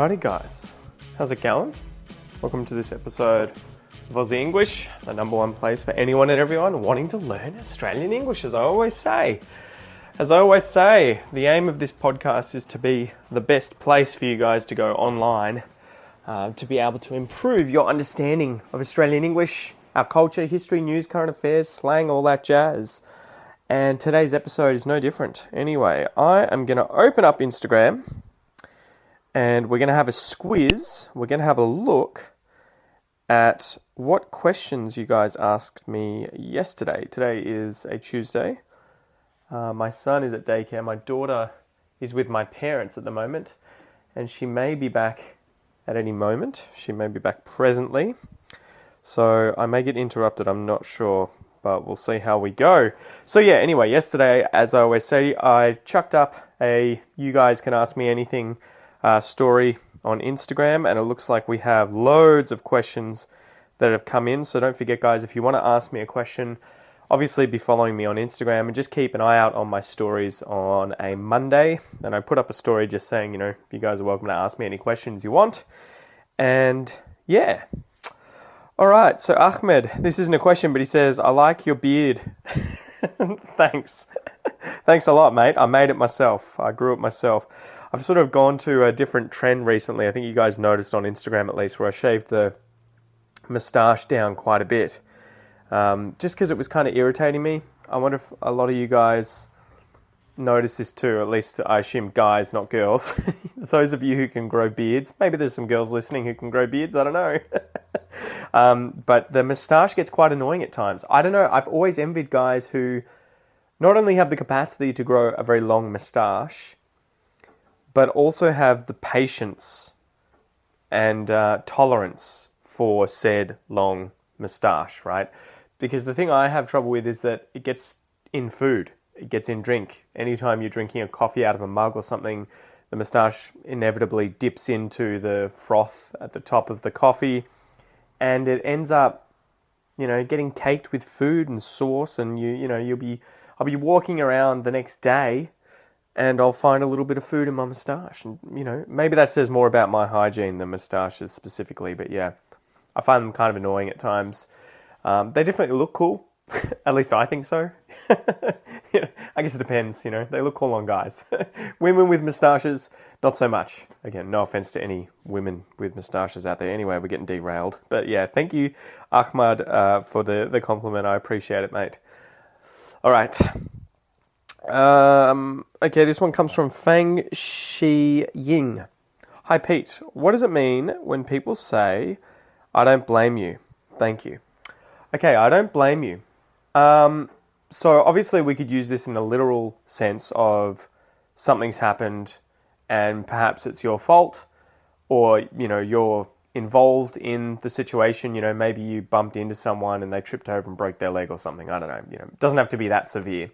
Alrighty guys, how's it going? Welcome to this episode of Aussie English, the number one place for anyone and everyone wanting to learn Australian English, as I always say. The aim of this podcast is to be the best place for you guys to go online to be able to improve your understanding of Australian English, our culture, history, news, current affairs, slang, all that jazz. And today's episode is no different. Anyway, I am going to open up Instagram and we're going to have a squiz. We're going to have a look at what questions you guys asked me yesterday. Today is a Tuesday. My son is at daycare. My daughter is with my parents at the moment, and she may be back at any moment. She may be back presently. So I may get interrupted, I'm not sure, but we'll see how we go. So yeah, anyway, yesterday, as I always say, I chucked up a you guys can ask me anything story on Instagram, and it looks like we have loads of questions that have come in. So don't forget, guys, if you want to ask me a question, obviously be following me on Instagram and just keep an eye out on my stories on a Monday. And I put up a story just saying, you guys are welcome to ask me any questions you want. And yeah. All right, so Ahmed, this isn't a question, but he says, I like your beard. Thanks. Thanks a lot, mate. I made it myself. I grew it myself. I've sort of gone to a different trend recently. I think you guys noticed on Instagram at least, where I shaved the moustache down quite a bit. Just because it was kind of irritating me. I wonder if a lot of you guys notice this too. At least I assume guys, not girls. Those of you who can grow beards. Maybe there's some girls listening who can grow beards. I don't know. But the moustache gets quite annoying at times. I don't know. I've always envied guys who not only have the capacity to grow a very long moustache, but also have the patience and tolerance for said long moustache, right? Because the thing I have trouble with is that it gets in food, it gets in drink. Anytime you're drinking a coffee out of a mug or something, the moustache inevitably dips into the froth at the top of the coffee, and it ends up, getting caked with food and sauce, and I'll be walking around the next day and I'll find a little bit of food in my moustache. And, maybe that says more about my hygiene than moustaches specifically, but yeah, I find them kind of annoying at times. They definitely look cool. At least I think so. I guess it depends, they look cool on guys. Women with moustaches, not so much. Again, no offense to any women with moustaches out there. Anyway, we're getting derailed. But yeah, thank you, Ahmad, for the compliment. I appreciate it, mate. All right. Okay, this one comes from Fang Shi Ying. Hi, Pete. What does it mean when people say, I don't blame you? Thank you. Okay, I don't blame you. So obviously we could use this in the literal sense of something's happened and perhaps it's your fault, or, you're involved in the situation. Maybe you bumped into someone and they tripped over and broke their leg or something. I don't know. It doesn't have to be that severe.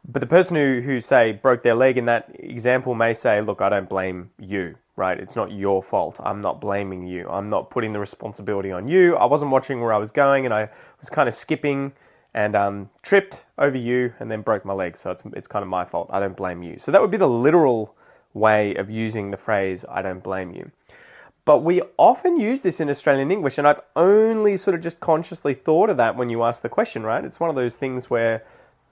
But the person who say broke their leg in that example may say, look, I don't blame you, right? It's not your fault. I'm not blaming you. I'm not putting the responsibility on you. I wasn't watching where I was going and I was kind of skipping and tripped over you and then broke my leg. So it's kind of my fault. I don't blame you. So that would be the literal way of using the phrase, I don't blame you. But we often use this in Australian English, and I've only sort of just consciously thought of that when you ask the question, right? It's one of those things where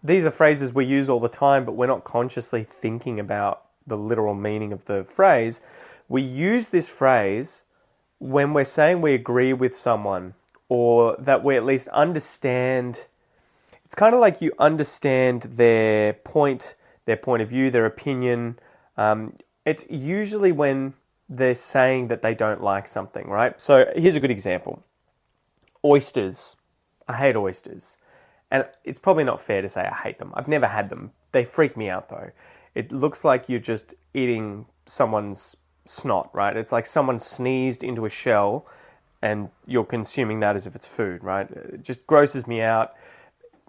these are phrases we use all the time, but we're not consciously thinking about the literal meaning of the phrase. We use this phrase when we're saying we agree with someone, or that we at least understand. It's kind of like you understand their point of view, their opinion. It's usually when they're saying that they don't like something, right? So here's a good example. Oysters. I hate oysters. And it's probably not fair to say I hate them. I've never had them. They freak me out though. It looks like you're just eating someone's snot, right? It's like someone sneezed into a shell and you're consuming that as if it's food, right? It just grosses me out.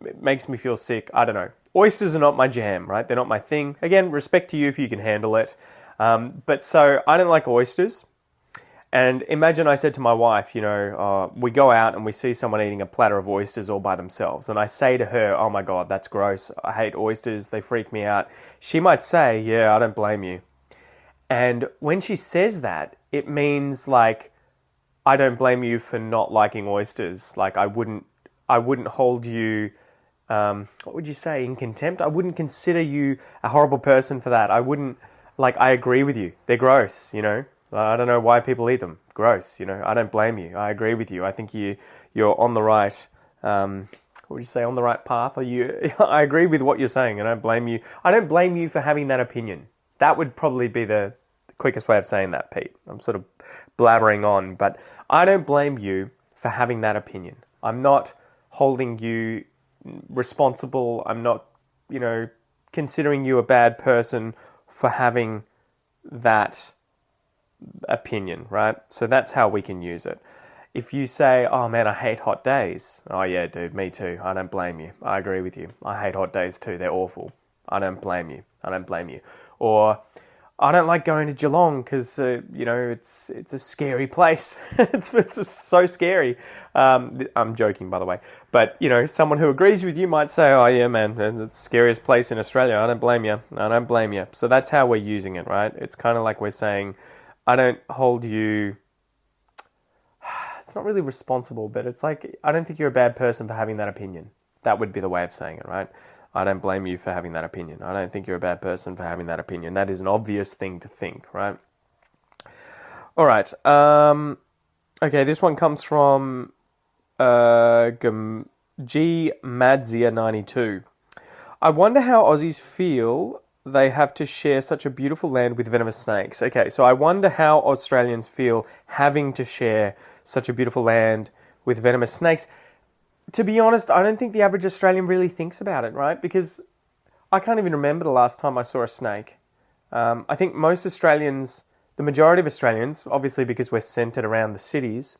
It makes me feel sick. I don't know. Oysters are not my jam, right? They're not my thing. Again, respect to you if you can handle it. But so I don't like oysters. And imagine I said to my wife, we go out and we see someone eating a platter of oysters all by themselves. And I say to her, oh my God, that's gross. I hate oysters. They freak me out. She might say, yeah, I don't blame you. And when she says that, it means like, I don't blame you for not liking oysters. Like I wouldn't hold you, what would you say, in contempt? I wouldn't consider you a horrible person for that. I wouldn't, like, I agree with you. They're gross, you know. I don't know why people eat them. Gross, you know. I don't blame you. I agree with you. I think you're on the right, what would you say, on the right path? Are you? I agree with what you're saying, and I don't blame you. I don't blame you for having that opinion. That would probably be the quickest way of saying that, Pete. I'm sort of blabbering on, but I don't blame you for having that opinion. I'm not holding you responsible. I'm not, you know, considering you a bad person for having that opinion, right? So that's how we can use it. If you say, oh man, I hate hot days. Oh yeah, dude, me too. I don't blame you. I agree with you. I hate hot days too. They're awful. I don't blame you. I don't blame you. Or, I don't like going to Geelong because, you know, it's a scary place. it's so scary. I'm joking, by the way. But, you know, someone who agrees with you might say, oh, yeah, man, it's the scariest place in Australia. I don't blame you. I don't blame you. So that's how we're using it, right? It's kind of like we're saying, I don't hold you... It's not really responsible, but it's like, I don't think you're a bad person for having that opinion. That would be the way of saying it, right? I don't blame you for having that opinion. I don't think you're a bad person for having that opinion. That is an obvious thing to think, right? All right. Okay, this one comes from G Madzia 92. I wonder how Aussies feel they have to share such a beautiful land with venomous snakes. Okay, so I wonder how Australians feel having to share such a beautiful land with venomous snakes. To be honest, I don't think the average Australian really thinks about it, right? Because I can't even remember the last time I saw a snake. I think most Australians, the majority of Australians, obviously because we're centred around the cities,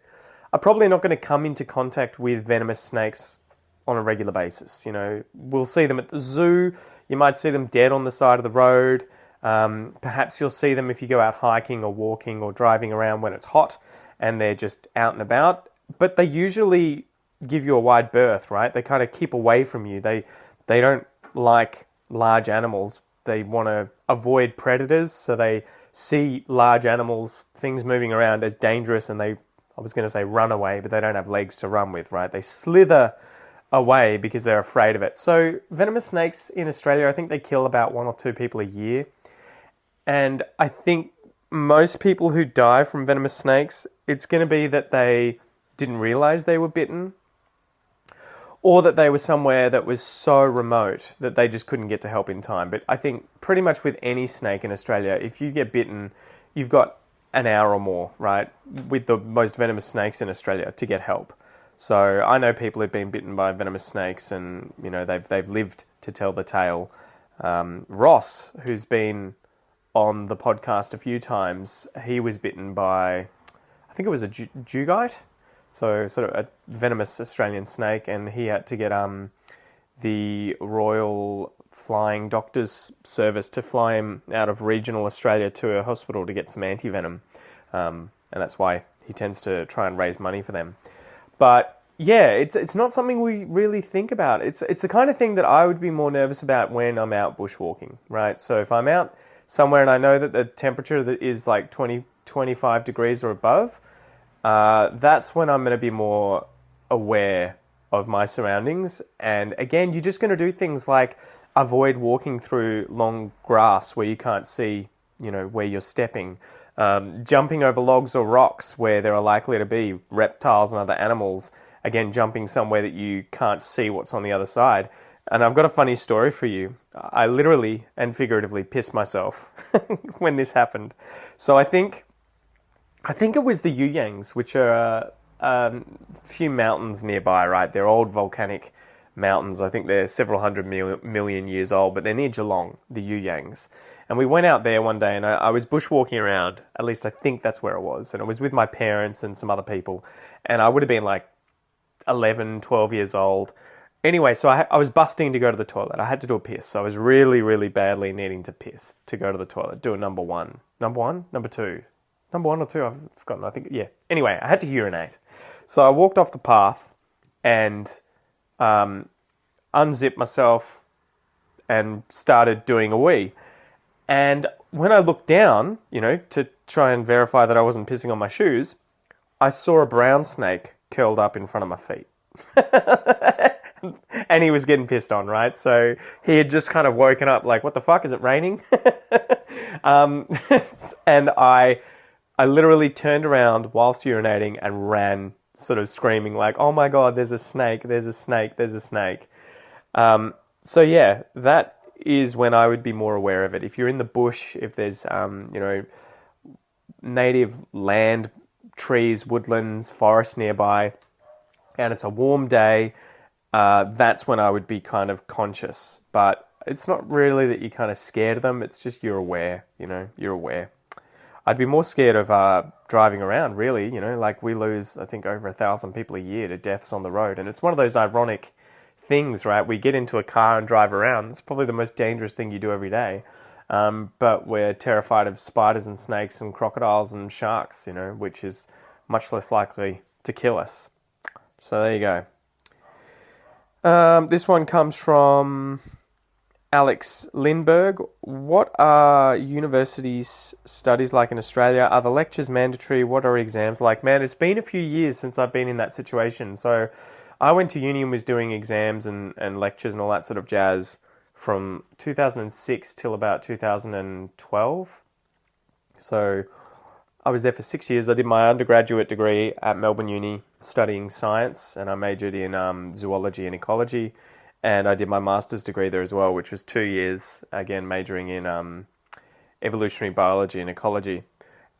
are probably not going to come into contact with venomous snakes on a regular basis. You know, we'll see them at the zoo. You might see them dead on the side of the road. Perhaps you'll see them if you go out hiking or walking or driving around when it's hot and they're just out and about. But they usually give you a wide berth, right? They kind of keep away from you. They don't like large animals. They want to avoid predators, so they see large animals, things moving around as dangerous, and I was going to say run away, but they don't have legs to run with, right? They slither away because they're afraid of it. So venomous snakes in Australia, I think they kill about 1 or 2 people a year. And I think most people who die from venomous snakes, it's going to be that they didn't realize they were bitten, or that they were somewhere that was so remote that they just couldn't get to help in time. But I think pretty much with any snake in Australia, if you get bitten, you've got an hour or more, right, with the most venomous snakes in Australia to get help. So I know people who've been bitten by venomous snakes, and you know they've lived to tell the tale. Ross, who's been on the podcast a few times, he was bitten by, I think it was a dugite. So sort of a venomous Australian snake, and he had to get the Royal Flying Doctors Service to fly him out of regional Australia to a hospital to get some anti-venom. And that's why he tends to try and raise money for them. But yeah, it's not something we really think about. It's the kind of thing that I would be more nervous about when I'm out bushwalking, right? So if I'm out somewhere and I know that the temperature that is like 25 degrees or above, that's when I'm going to be more aware of my surroundings. And again, you're just going to do things like avoid walking through long grass where you can't see, you know, where you're stepping. Jumping over logs or rocks where there are likely to be reptiles and other animals. Again, jumping somewhere that you can't see what's on the other side. And I've got a funny story for you. I literally and figuratively pissed myself when this happened. So I think it was the Yuyangs, which are a few mountains nearby, right? They're old volcanic mountains. I think they're several hundred million years old, but they're near Geelong, the Yuyangs. And we went out there one day and I was bushwalking around, at least I think that's where it was. And it was with my parents and some other people. And I would have been like 11, 12 years old. Anyway, so I was busting to go to the toilet. I had to do a piss. So I was really, really badly needing to piss to go to the toilet. Do a number one. Number one? Number two? Number 1 or 2? I've forgotten. I think, yeah. Anyway, I had to urinate. So I walked off the path and unzipped myself and started doing a wee. And when I looked down, to try and verify that I wasn't pissing on my shoes, I saw a brown snake curled up in front of my feet. And he was getting pissed on, right? So he had just kind of woken up like, what the fuck, is it raining? um, and I literally turned around whilst urinating and ran, sort of screaming like, oh my God, there's a snake, there's a snake, there's a snake. So yeah, that is when I would be more aware of it. If you're in the bush, if there's, native land, trees, woodlands, forests nearby, and it's a warm day, that's when I would be kind of conscious. But it's not really that you're kind of scared of them, it's just you're aware, you're aware. I'd be more scared of driving around, really, like we lose, I think, over 1,000 people a year to deaths on the road. And it's one of those ironic things, right? We get into a car and drive around. It's probably the most dangerous thing you do every day. But we're terrified of spiders and snakes and crocodiles and sharks, which is much less likely to kill us. So there you go. This one comes from Alex Lindbergh. What are universities' studies like in Australia? Are the lectures mandatory? What are exams like? Man, it's been a few years since I've been in that situation. So I went to uni and was doing exams and lectures and all that sort of jazz from 2006 till about 2012. So I was there for 6 years. I did my undergraduate degree at Melbourne Uni studying science, and I majored in zoology and ecology. And I did my master's degree there as well, which was 2 years, again, majoring in evolutionary biology and ecology.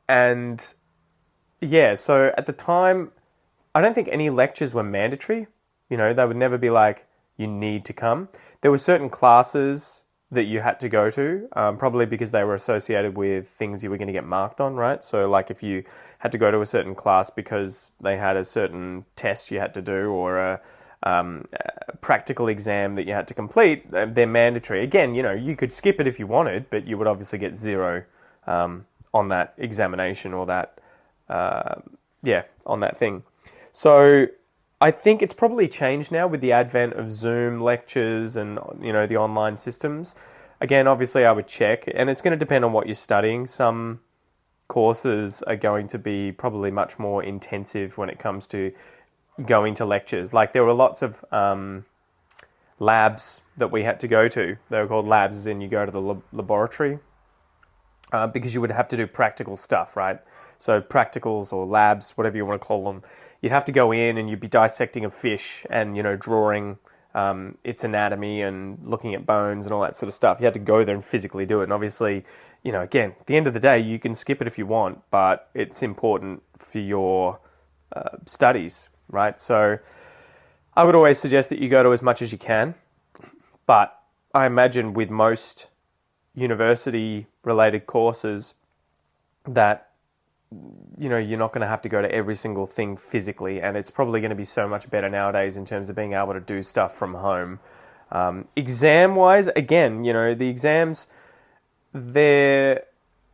And yeah, so at the time, I don't think any lectures were mandatory. They would never be like, you need to come. There were certain classes that you had to go to, probably because they were associated with things you were going to get marked on, right? So like if you had to go to a certain class because they had a certain test you had to do or a practical exam that you had to complete, they're mandatory. Again, you could skip it if you wanted, but you would obviously get 0 on that examination or that, on that thing. So I think it's probably changed now with the advent of Zoom lectures and, the online systems. Again, obviously I would check, and it's going to depend on what you're studying. Some courses are going to be probably much more intensive when it comes to going to lectures. Like there were lots of labs that we had to go to. They were called labs, as in you go to the laboratory because you would have to do practical stuff, right? So practicals or labs, whatever you want to call them, you'd have to go in and you'd be dissecting a fish and, drawing its anatomy and looking at bones and all that sort of stuff. You had to go there and physically do it. And obviously, again, at the end of the day, you can skip it if you want, but it's important for your studies, right? So I would always suggest that you go to as much as you can, but I imagine with most university-related courses that, you're not going to have to go to every single thing physically, and it's probably going to be so much better nowadays in terms of being able to do stuff from home. Exam-wise, again, the exams, the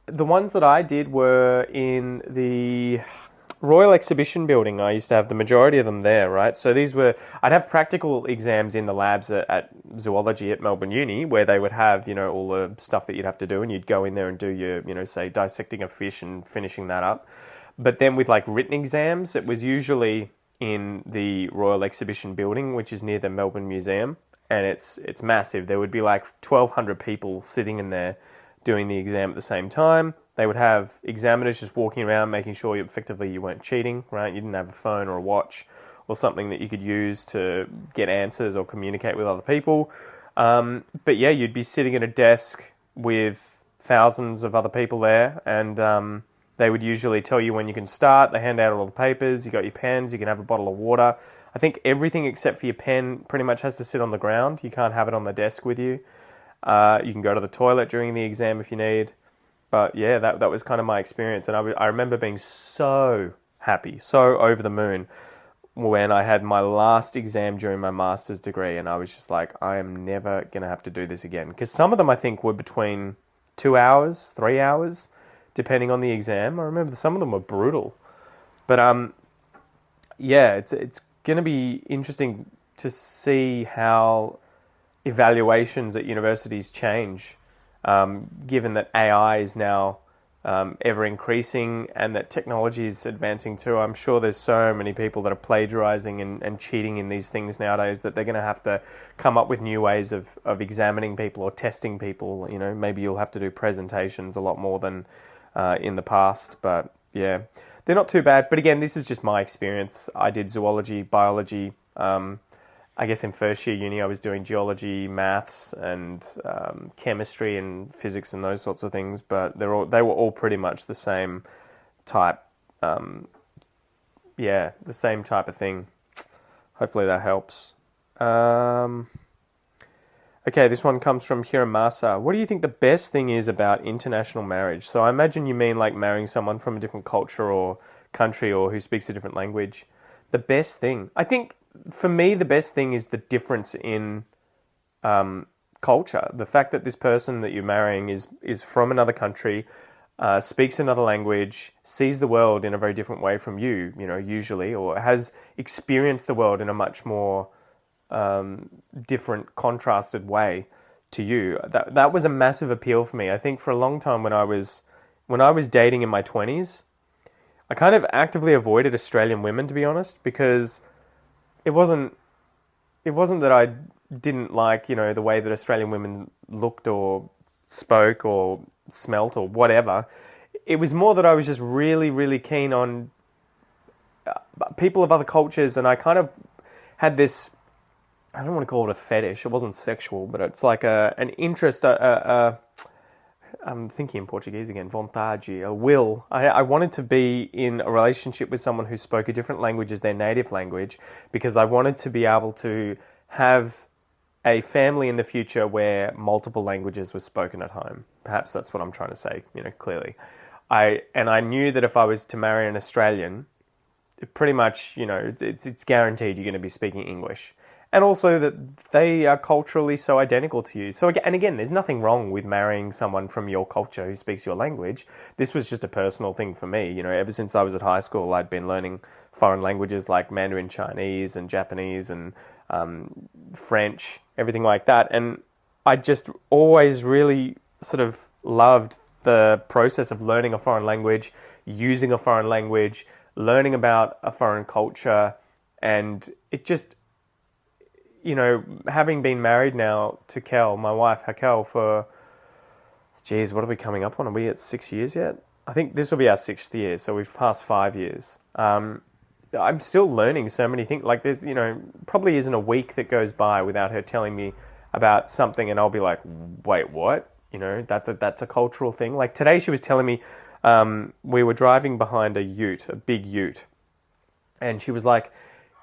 ones that I did were in the Royal Exhibition Building. I used to have the majority of them there, right? So I'd have practical exams in the labs at zoology at Melbourne Uni, where they would have, all the stuff that you'd have to do, and you'd go in there and do your, say, dissecting a fish and finishing that up. But then with like written exams, it was usually in the Royal Exhibition Building, which is near the Melbourne Museum, and it's massive. There would be like 1,200 people sitting in there doing the exam at the same time. They would have examiners just walking around making sure you weren't cheating, right? You didn't have a phone or a watch or something that you could use to get answers or communicate with other people. But yeah, you'd be sitting at a desk with thousands of other people there, and they would usually tell you when you can start. They hand out all the papers, you got your pens, you can have a bottle of water. I think everything except for your pen pretty much has to sit on the ground. You can't have it on the desk with you. You can go to the toilet during the exam if you need. But yeah, that was kind of my experience. And I remember being so happy, so over the moon when I had my last exam during my master's degree. And I was just like, I am never going to have to do this again. Because some of them I think were between 2 hours, 3 hours, depending on the exam. I remember some of them were brutal. But yeah, it's going to be interesting to see how evaluations at universities change given that AI is now ever increasing and that technology is advancing too. I'm sure there's so many people that are plagiarizing and cheating in these things nowadays that they're going to have to come up with new ways of examining people or testing people. You know, maybe you'll have to do presentations a lot more than in the past. But yeah, they're not too bad. But again, this is just my experience. I did zoology, biology. I guess in first year uni I was doing geology, maths, and chemistry and physics and those sorts of things. But they were all pretty much the same type. The same type of thing. Hopefully that helps. Okay, this one comes from Hiramasa. What do you think the best thing is about international marriage? So I imagine you mean like marrying someone from a different culture or country or who speaks a different language. The best thing, I think. For me, the best thing is the difference in culture. The fact that this person that you're marrying is from another country, speaks another language, sees the world in a very different way from you, usually, or has experienced the world in a much more different, contrasted way to you. That was a massive appeal for me. I think for a long time when I was dating in my 20s, I kind of actively avoided Australian women, to be honest, because it wasn't that I didn't like, the way that Australian women looked or spoke or smelt or whatever. It was more that I was just really, really keen on people of other cultures, and I kind of had this, I don't want to call it a fetish, it wasn't sexual, but it's like an interest, I'm thinking in Portuguese again, vontade, a will. I wanted to be in a relationship with someone who spoke a different language as their native language, because I wanted to be able to have a family in the future where multiple languages were spoken at home. Perhaps that's what I'm trying to say, clearly. I knew that if I was to marry an Australian, pretty much, it's guaranteed you're going to be speaking English. And also that they are culturally so identical to you. So again, there's nothing wrong with marrying someone from your culture who speaks your language. This was just a personal thing for me. Ever since I was at high school, I'd been learning foreign languages like Mandarin Chinese and Japanese and French, everything like that. And I just always really sort of loved the process of learning a foreign language, using a foreign language, learning about a foreign culture, and it just... having been married now to Kel, my wife, Hakel, for, what are we coming up on? Are we at 6 years yet? I think this will be our 6th year, so we've passed 5 years. I'm still learning so many things. Like there's, probably isn't a week that goes by without her telling me about something, and I'll be like, wait, what? That's a cultural thing. Like today she was telling me, we were driving behind a big ute, and she was like,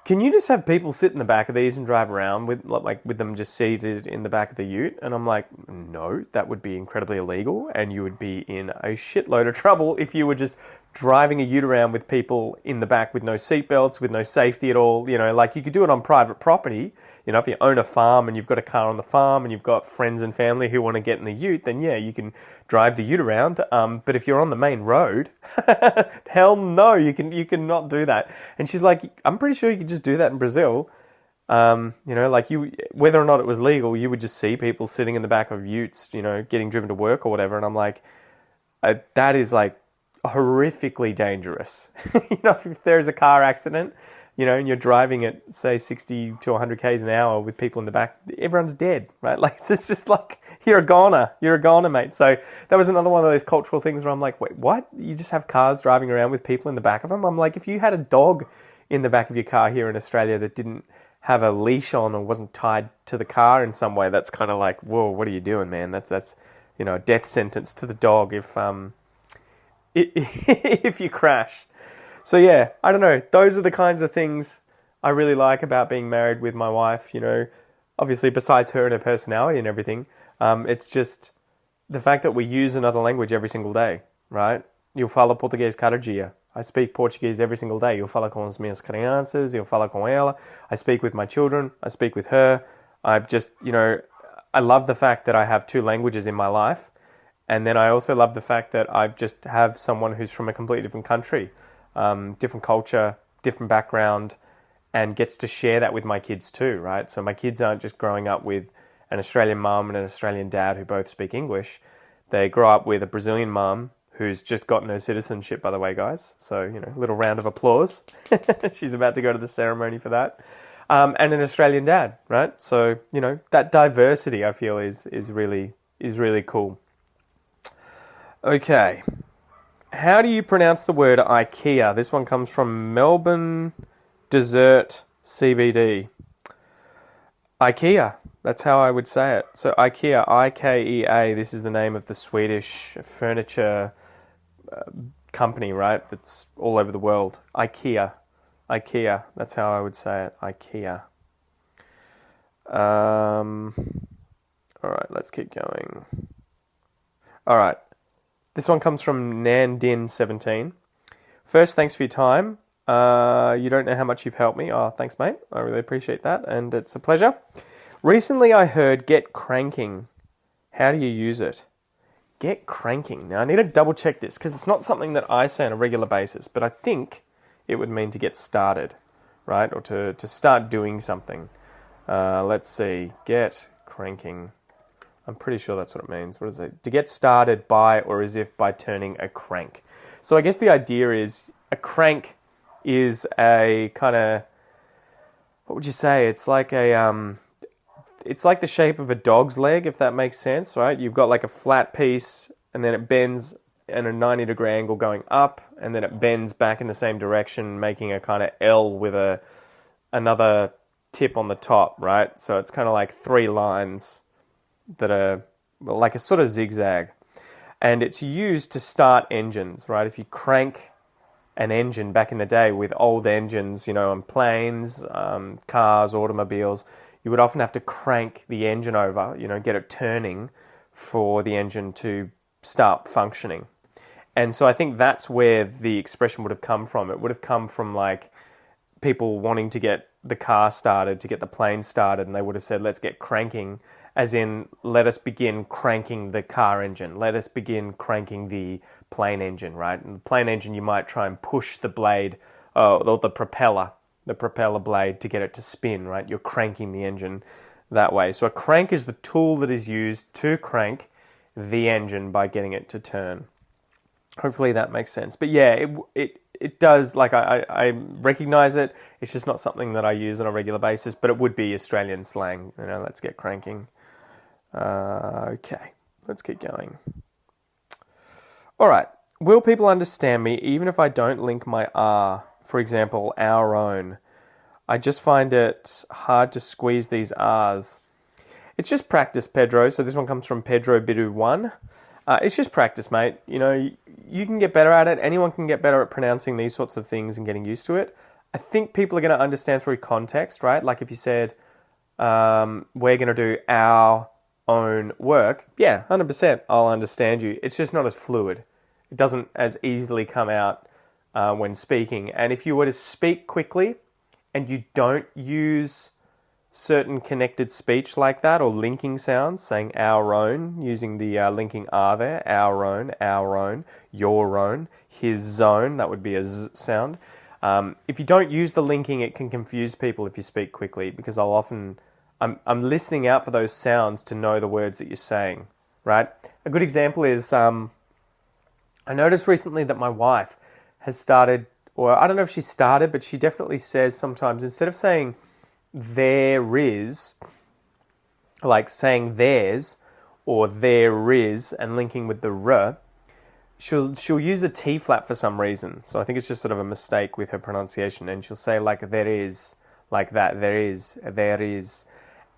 can you just have people sit in the back of these and drive around with them just seated in the back of the ute? And I'm like, no, that would be incredibly illegal, and you would be in a shitload of trouble if you were just driving a ute around with people in the back with no seatbelts, with no safety at all. Like you could do it on private property. If you own a farm and you've got a car on the farm and you've got friends and family who want to get in the ute, then yeah, you can drive the ute around. But if you're on the main road, hell no, you cannot do that. And she's like, I'm pretty sure you could just do that in Brazil. Whether or not it was legal, you would just see people sitting in the back of utes, getting driven to work or whatever. And I'm like, that is like horrifically dangerous. If there's a car accident, and you're driving at, say, 60 to 100 k's an hour with people in the back, everyone's dead, right? Like, it's just like, you're a goner, mate. So that was another one of those cultural things where I'm like, wait, what? You just have cars driving around with people in the back of them? I'm like, if you had a dog in the back of your car here in Australia that didn't have a leash on or wasn't tied to the car in some way, that's kind of like, whoa, what are you doing, man? That's a death sentence to the dog if you crash. So yeah, I don't know. Those are the kinds of things I really like about being married with my wife. Obviously besides her and her personality and everything, it's just the fact that we use another language every single day, right? Eu falo português cada dia. I speak Portuguese every single day. Eu falo com as minhas crianças, eu falo com ela. I speak with my children. I speak with her. I just, I love the fact that I have 2 languages in my life. And then I also love the fact that I just have someone who's from a completely different country. Different culture, different background, and gets to share that with my kids too, right? So my kids aren't just growing up with an Australian mum and an Australian dad who both speak English. They grow up with a Brazilian mum who's just gotten her citizenship, by the way, guys. So, little round of applause. She's about to go to the ceremony for that. And an Australian dad, right? So, that diversity, I feel, is really cool. Okay. How do you pronounce the word IKEA? This one comes from Melbourne Dessert CBD. IKEA. That's how I would say it. So IKEA, I-K-E-A. This is the name of the Swedish furniture company, right? That's all over the world. IKEA. IKEA. That's how I would say it. IKEA. All right, let's keep going. All right. This one comes from Nandin17. First, thanks for your time. You don't know how much you've helped me. Oh, thanks, mate. I really appreciate that, and it's a pleasure. Recently, I heard get cranking. How do you use it? Get cranking. Now, I need to double check this because it's not something that I say on a regular basis, but I think it would mean to get started, right? Or to start doing something. Let's see. Get cranking. I'm pretty sure that's what it means. What is it? To get started by or as if by turning a crank. So I guess the idea is a crank is a kind of, what would you say? It's like it's like the shape of a dog's leg, if that makes sense, right? You've got like a flat piece and then it bends at a 90-degree angle going up, and then it bends back in the same direction, making a kind of L with another tip on the top, right? So it's kind of like three lines that are like a sort of zigzag. And it's used to start engines, right? If you crank an engine back in the day with old engines, on planes, cars, automobiles, you would often have to crank the engine over, get it turning for the engine to start functioning. And so I think that's where the expression would have come from. It would have come from like people wanting to get the car started, to get the plane started, and they would have said, let's get cranking, as in, let us begin cranking the car engine. Let us begin cranking the plane engine, right? And the plane engine, you might try and push the blade, or the propeller blade to get it to spin, right? You're cranking the engine that way. So a crank is the tool that is used to crank the engine by getting it to turn. Hopefully that makes sense. But yeah, it does, like I recognize it. It's just not something that I use on a regular basis, but it would be Australian slang. Let's get cranking. Okay, let's keep going. All right. Will people understand me even if I don't link my R? For example, our own. I just find it hard to squeeze these R's. It's just practice, Pedro. So this one comes from Pedro Bidu1. It's just practice, mate. You can get better at it. Anyone can get better at pronouncing these sorts of things and getting used to it. I think people are going to understand through context, right? Like if you said, we're going to do our own work, yeah, 100%, I'll understand you. It's just not as fluid. It doesn't as easily come out when speaking. And if you were to speak quickly and you don't use certain connected speech like that or linking sounds, saying our own, using the linking R there, our own, your own, his own, that would be a Z sound. If you don't use the linking, it can confuse people if you speak quickly, because I'm listening out for those sounds to know the words that you're saying, right? A good example is, I noticed recently that my wife has started, or I don't know if she started, but she definitely says sometimes, instead of saying there is, like saying there's, or there is, and linking with the r, she'll use a T flap for some reason. So I think it's just sort of a mistake with her pronunciation, and she'll say like there is, like that, there is.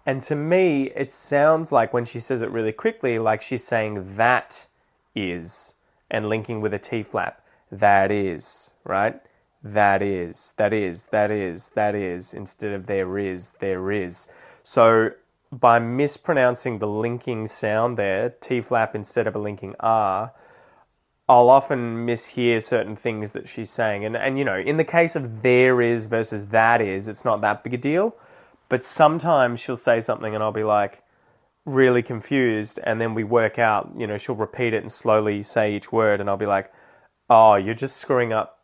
And to me, it sounds like when she says it really quickly, like she's saying that is, and linking with a T flap. That is, right? That is, instead of there is. So by mispronouncing the linking sound there, T flap instead of a linking R, I'll often mishear certain things that she's saying. And in the case of there is versus that is, it's not that big a deal. But sometimes she'll say something and I'll be like really confused, and then we work out, she'll repeat it and slowly say each word, and I'll be like, oh, you're just screwing up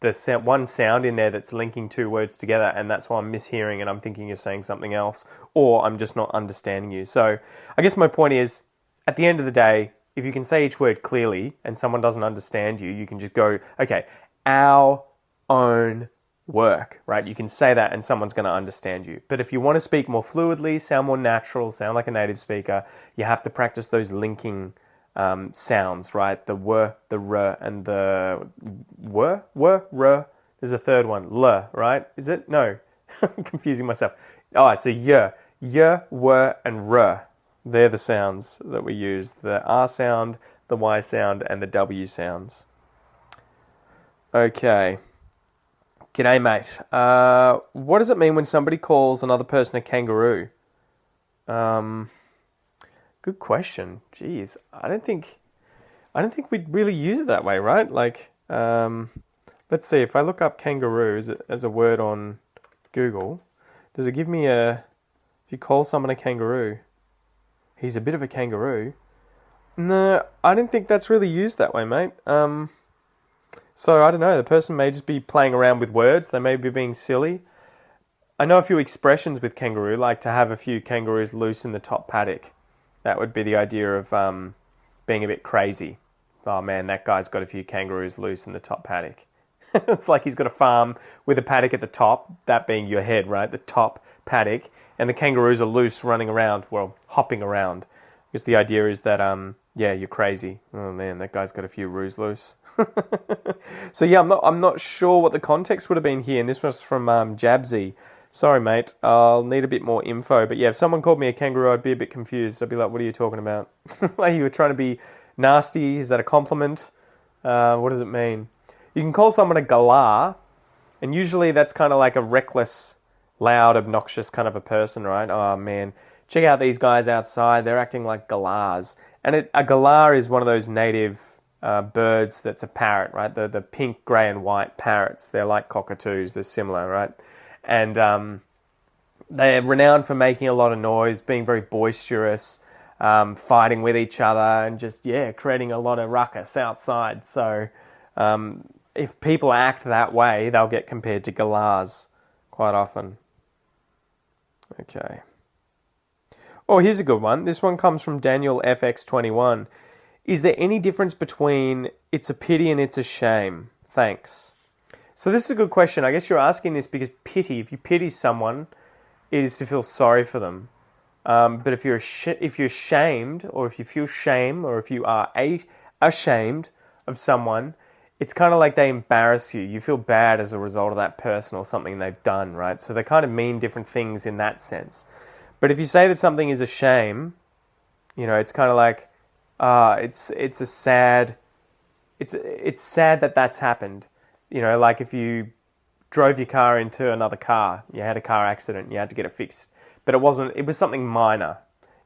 one sound in there that's linking two words together, and that's why I'm mishearing and I'm thinking you're saying something else, or I'm just not understanding you. So I guess my point is, at the end of the day, if you can say each word clearly and someone doesn't understand you, you can just go, okay, our own work, right? You can say that and someone's going to understand you. But if you want to speak more fluidly, sound more natural, sound like a native speaker, you have to practice those linking sounds, right? The w, the r, and the w, r. There's a third one, l, right? Is it? No, I'm confusing myself. Oh, it's a y, w, and r. They're the sounds that we use. The R sound, the Y sound, and the W sounds. Okay. G'day, mate. What does it mean when somebody calls another person a kangaroo? Good question. Jeez, I don't think we'd really use it that way, right? Like, let's see. If I look up kangaroo as a word on Google, does it give me if you call someone a kangaroo, he's a bit of a kangaroo? No, I don't think that's really used that way, mate. So I don't know. The person may just be playing around with words. They may be being silly. I know a few expressions with kangaroo, like to have a few kangaroos loose in the top paddock. That would be the idea of being a bit crazy. Oh man, that guy's got a few kangaroos loose in the top paddock. It's like he's got a farm with a paddock at the top, that being your head, right? The top paddock. And the kangaroos are loose running around, well, hopping around. Because the idea is that, yeah, you're crazy. Oh man, that guy's got a few roos loose. So yeah, I'm not sure what the context would have been here. And this was from Jabsy. Sorry, mate. I'll need a bit more info. But yeah, if someone called me a kangaroo, I'd be a bit confused. I'd be like, what are you talking about? Like you were trying to be nasty. Is that a compliment? What does it mean? You can call someone a galah, and usually that's kind of like a reckless, loud, obnoxious kind of a person, right? Oh man, check out these guys outside. They're acting like galahs. And a galah is one of those native birds that's a parrot, right? The pink, grey and white parrots. They're like cockatoos. They're similar, right? And they're renowned for making a lot of noise, being very boisterous, fighting with each other, and just, yeah, creating a lot of ruckus outside. So if people act that way, they'll get compared to galahs quite often. Okay. Oh, here's a good one. This one comes from Daniel FX21. Is there any difference between it's a pity and it's a shame? Thanks. So this is a good question. I guess you're asking this because pity, if you pity someone, it is to feel sorry for them. But if you're shamed, or if you feel shame, or if you are ashamed of someone, it's kind of like they embarrass you. You feel bad as a result of that person or something they've done, right? So they kind of mean different things in that sense. But if you say that something is a shame, you know, it's kind of like, it's sad that that's happened. You know, like if you drove your car into another car, you had a car accident, you had to get it fixed, but it was something minor.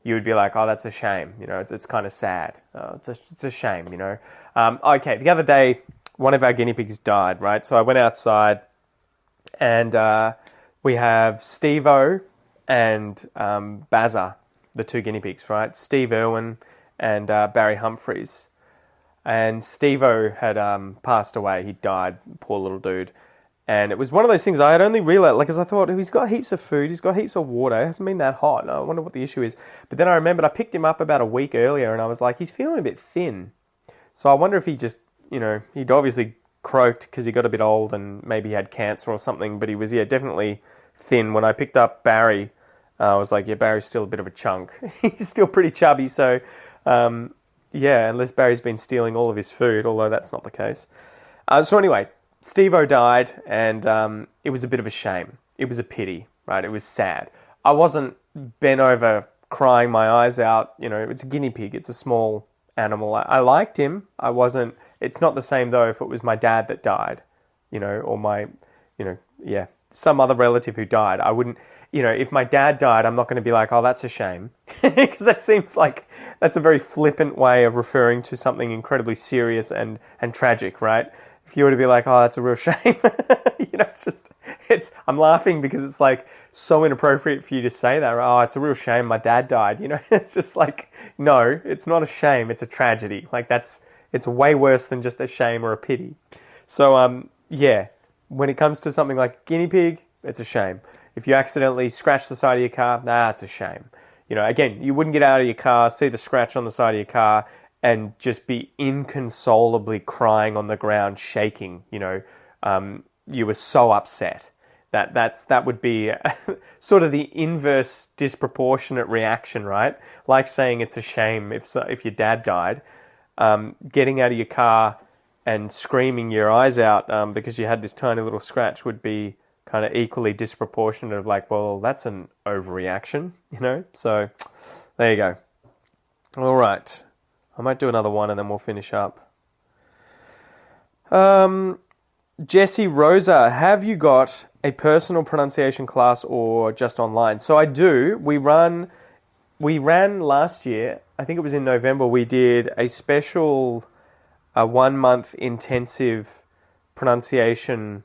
You would be like, oh, that's a shame. You know, it's kind of sad. It's a shame, you know. Okay, the other day, one of our guinea pigs died, right? So I went outside and we have Steve-O and Bazza, the two guinea pigs, right? Steve Irwin and Barry Humphries. And Steve-O had passed away. He died, poor little dude. And it was one of those things I had only realised, like, because I thought, he's got heaps of food, he's got heaps of water, it hasn't been that hot. I wonder what the issue is. But then I remembered I picked him up about a week earlier and I was like, he's feeling a bit thin. So I wonder if he just, you know, he'd obviously croaked because he got a bit old and maybe he had cancer or something, but he was, yeah, definitely thin. When I picked up Barry, I was like, yeah, Barry's still a bit of a chunk. He's still pretty chubby, so... yeah, unless Barry's been stealing all of his food, although that's not the case. So anyway, Steve-O died, and it was a bit of a shame. It was a pity, right? It was sad. I wasn't bent over crying my eyes out. You know, it's a guinea pig. It's a small animal. I liked him. I wasn't... It's not the same, though, if it was my dad that died, you know, or my, you know, yeah, some other relative who died. I wouldn't... You know, if my dad died, I'm not going to be like, oh, that's a shame. Because that seems like that's a very flippant way of referring to something incredibly serious and tragic, right? If you were to be like, oh, that's a real shame. You know, I'm laughing because it's like so inappropriate for you to say that. Right? Oh, it's a real shame my dad died. You know, it's just like, no, it's not a shame. It's a tragedy. Like it's way worse than just a shame or a pity. So, yeah, when it comes to something like guinea pig, it's a shame. If you accidentally scratch the side of your car, it's a shame. Again, you wouldn't get out of your car, see the scratch on the side of your car, and just be inconsolably crying on the ground, shaking. You were so upset. That would be sort of the inverse disproportionate reaction, right? Like saying it's a shame if your dad died. Getting out of your car and screaming your eyes out because you had this tiny little scratch would be kind of equally disproportionate of like, well, that's an overreaction, So there you go. All right. I might do another one and then we'll finish up. Jesse Rosa, have you got a personal pronunciation class or just online? So I do. We ran last year, I think it was in November, we did a special 1-month intensive pronunciation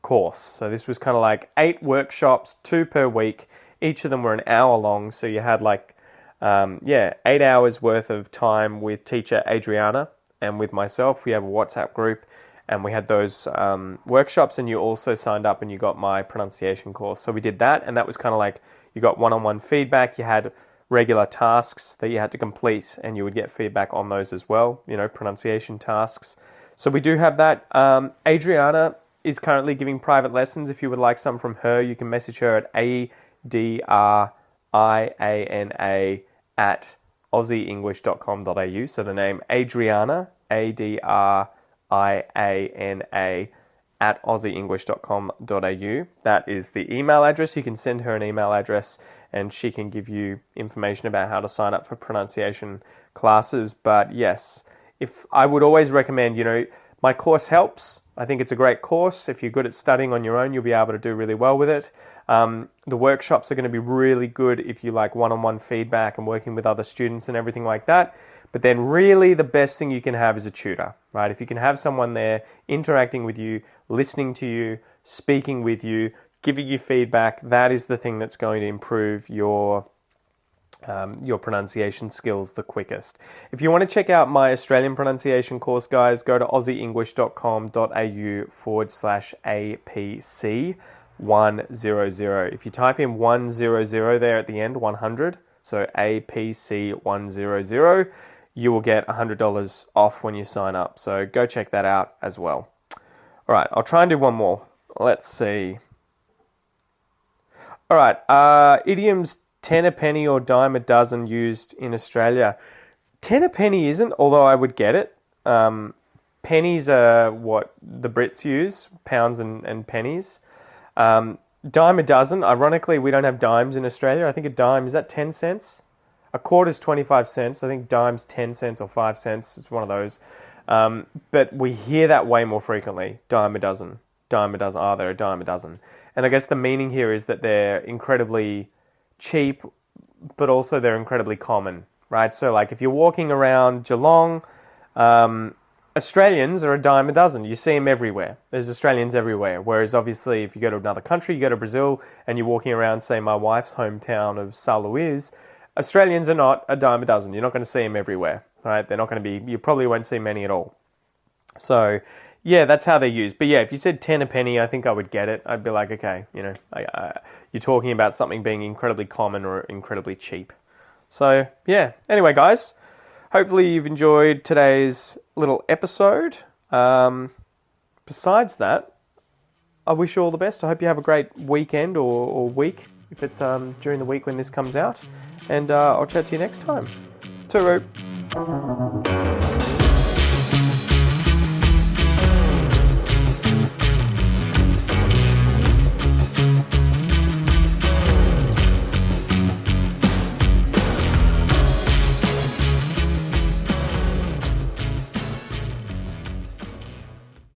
course. So this was kind of like 8 workshops, 2 per week. Each of them were an hour long. So you had 8 hours worth of time with teacher Adriana and with myself. We have a WhatsApp group and we had those workshops, and you also signed up and you got my pronunciation course. So we did that, and that was kind of like you got one-on-one feedback. You had regular tasks that you had to complete, and you would get feedback on those as well, pronunciation tasks. So we do have that. Adriana is currently giving private lessons. If you would like some from her, you can message her at adriana@aussieenglish.com.au. So the name Adriana, ADRIANA @aussieenglish.com.au. That is the email address. You can send her an email address and she can give you information about how to sign up for pronunciation classes. But yes, if I would always recommend, my course helps. I think it's a great course. If you're good at studying on your own, you'll be able to do really well with it. The workshops are going to be really good if you like one-on-one feedback and working with other students and everything like that. But then really the best thing you can have is a tutor, right? If you can have someone there interacting with you, listening to you, speaking with you, giving you feedback, that is the thing that's going to improve your pronunciation skills the quickest. If you want to check out my Australian pronunciation course, guys, go to aussieenglish.com.au/APC100. If you type in 100 there at the end, 100, so APC100, you will get $100 off when you sign up. So go check that out as well. All right, I'll try and do one more. Let's see. All right, idioms 10 a penny or dime a dozen used in Australia. 10 a penny isn't, although I would get it. Pennies are what the Brits use, pounds and pennies. Dime a dozen, ironically, we don't have dimes in Australia. I think a dime, is that 10 cents? A quarter is 25 cents. I think dime's 10 cents or 5 cents. It's one of those. But we hear that way more frequently. Dime a dozen. Dime a dozen. They're a dime a dozen. And I guess the meaning here is that they're incredibly cheap, but also they're incredibly common, right? So like if you're walking around Geelong, Australians are a dime a dozen. You see them everywhere. There's Australians everywhere. Whereas obviously if you go to another country, you go to Brazil and you're walking around, say, my wife's hometown of São Luís, Australians are not a dime a dozen. You're not going to see them everywhere, right? They're not going to be, you probably won't see many at all. So yeah, that's how they're used. But yeah, if you said 10 a penny, I think I would get it. I'd be like, okay, you're talking about something being incredibly common or incredibly cheap. So yeah, anyway, guys, hopefully you've enjoyed today's little episode. Besides that, I wish you all the best. I hope you have a great weekend or week, if it's during the week when this comes out. And I'll chat to you next time. Tooroo.